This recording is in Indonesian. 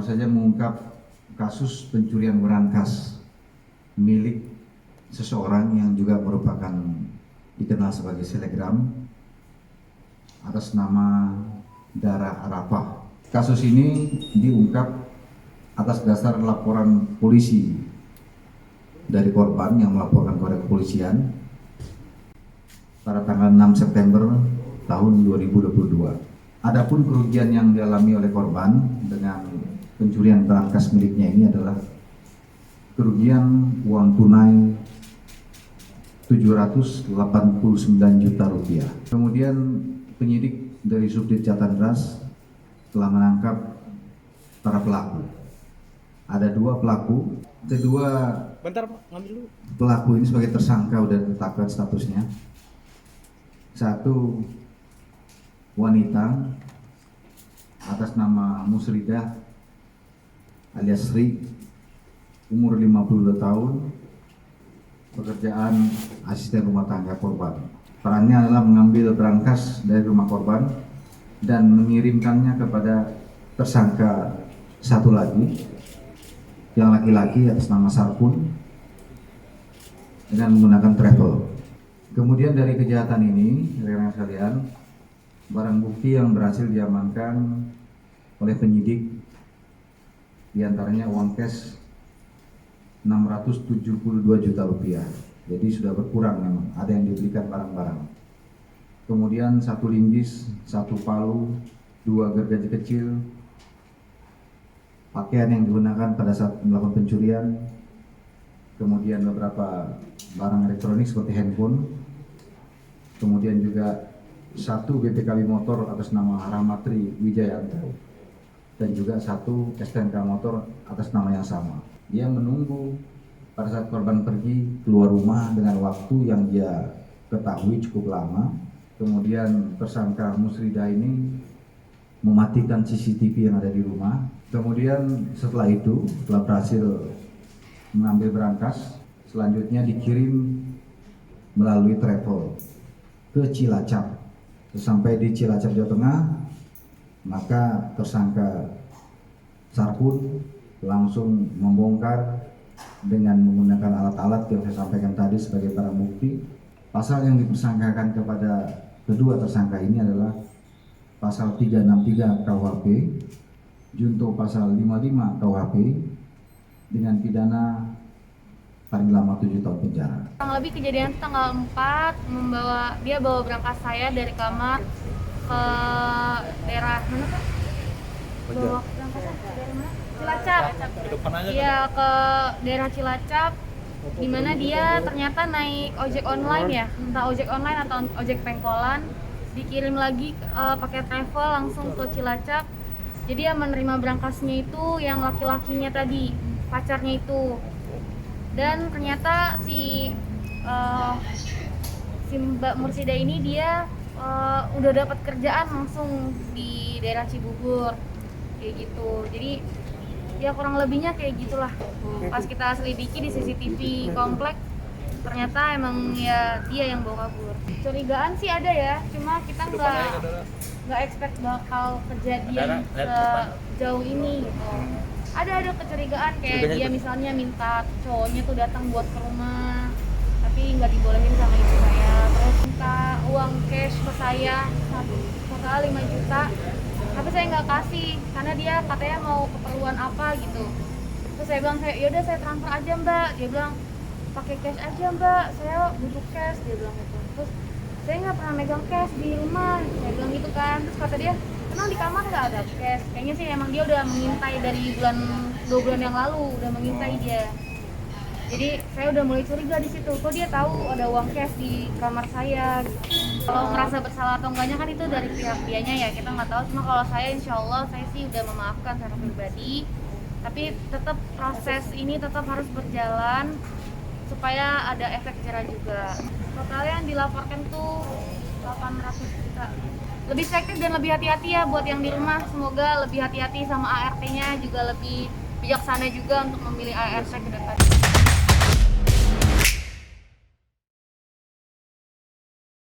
saja mengungkap kasus pencurian berangkas milik seseorang yang juga merupakan dikenal sebagai selebgram atas nama Dara Arafah. Kasus ini diungkap atas dasar laporan polisi dari korban yang melaporkan kepada kepolisian pada tanggal 6 September tahun 2022. Adapun kerugian yang dialami oleh korban dengan pencurian berangkas miliknya ini adalah kerugian uang tunai 789 juta rupiah. Kemudian penyidik dari Subdit Jatandras telah menangkap para pelaku. Ada dua pelaku, kedua pelaku ini sebagai tersangka sudah ditetapkan statusnya. Satu wanita atas nama Musridah alias Sri, umur 52 tahun, pekerjaan asisten rumah tangga korban. Perannya adalah mengambil berangkas dari rumah korban dan mengirimkannya kepada tersangka satu lagi yang laki-laki atas nama Sarpun dengan menggunakan travel. Kemudian dari kejahatan ini, rekan-rekan sekalian, barang bukti yang berhasil diamankan oleh penyidik diantaranya uang cash 672 juta rupiah. Jadi sudah berkurang memang, ada yang diberikan barang-barang. Kemudian satu linggis, satu palu, dua gergaji kecil, pakaian yang digunakan pada saat melakukan pencurian, kemudian beberapa barang elektronik seperti handphone, kemudian juga satu BPKB motor atas nama Rahmatri Wijayanto dan juga satu STNK motor atas nama yang sama. Dia menunggu pada saat korban pergi keluar rumah dengan waktu yang dia ketahui cukup lama. Kemudian tersangka Musridah ini mematikan CCTV yang ada di rumah. Kemudian setelah itu, setelah berhasil mengambil berangkas, selanjutnya dikirim melalui travel ke Cilacap. Sampai di Cilacap, Jawa Tengah, maka tersangka Sarpun langsung membongkar dengan menggunakan alat-alat yang saya sampaikan tadi sebagai barang bukti. Pasal yang dipersangkakan kepada kedua tersangka ini adalah pasal 363 KUHP, junto pasal 55 KUHP dengan pidana paling lama 7 tahun penjara. Kurang lebih kejadian tanggal 4 dia bawa berangkas saya dari kamar ke daerah mana tuh? Bawa berangkasnya ke daerah mana? Cilacap. Iya, ke daerah Cilacap, di mana dia ternyata naik ojek online ya, entah ojek online atau ojek pengkolan, dikirim lagi pakai travel langsung ke Cilacap. Jadi dia menerima berangkasnya itu yang laki-lakinya tadi, pacarnya itu. Dan ternyata si Mbak Mursida ini dia udah dapat kerjaan langsung di daerah Cibubur kayak gitu. Jadi ya kurang lebihnya kayak gitulah. Pas kita selidiki di CCTV komplek, ternyata emang ya dia yang bawa kabur. Curigaan sih ada ya, cuma kita nggak expect bakal kejadian sejauh ini gitu. Ada kecurigaan kayak dia misalnya minta cowoknya tuh datang buat ke rumah tapi nggak dibolehin sama ibu saya, terus minta uang cash ke saya total 5 juta tapi saya nggak kasih karena dia katanya mau keperluan apa gitu. Terus saya bilang, yaudah saya transfer aja mbak. Dia bilang pakai cash aja mbak, saya butuh cash, dia bilang gitu. Terus saya nggak pernah megang cash di rumah, saya bilang gitu kan. Terus kata dia, emang di kamar nggak ada cash? Kayaknya sih emang dia udah mengintai dari 2 bulan yang lalu, udah mengintai dia. Jadi saya udah mulai curiga di situ. Kok dia tahu ada uang cash di kamar saya? Kalau ngerasa bersalah atau enggaknya kan itu dari pihak dianya ya, kita nggak tahu. Cuma kalau saya, insya Allah saya sih udah memaafkan secara pribadi. Tapi tetap proses ini tetap harus berjalan supaya ada efek jerah juga. Total yang dilaporkan tuh 800 juta. Lebih selektif dan lebih hati-hati ya buat yang di rumah. Semoga lebih hati-hati sama ART-nya, juga lebih bijaksana juga untuk memilih ART ke depan.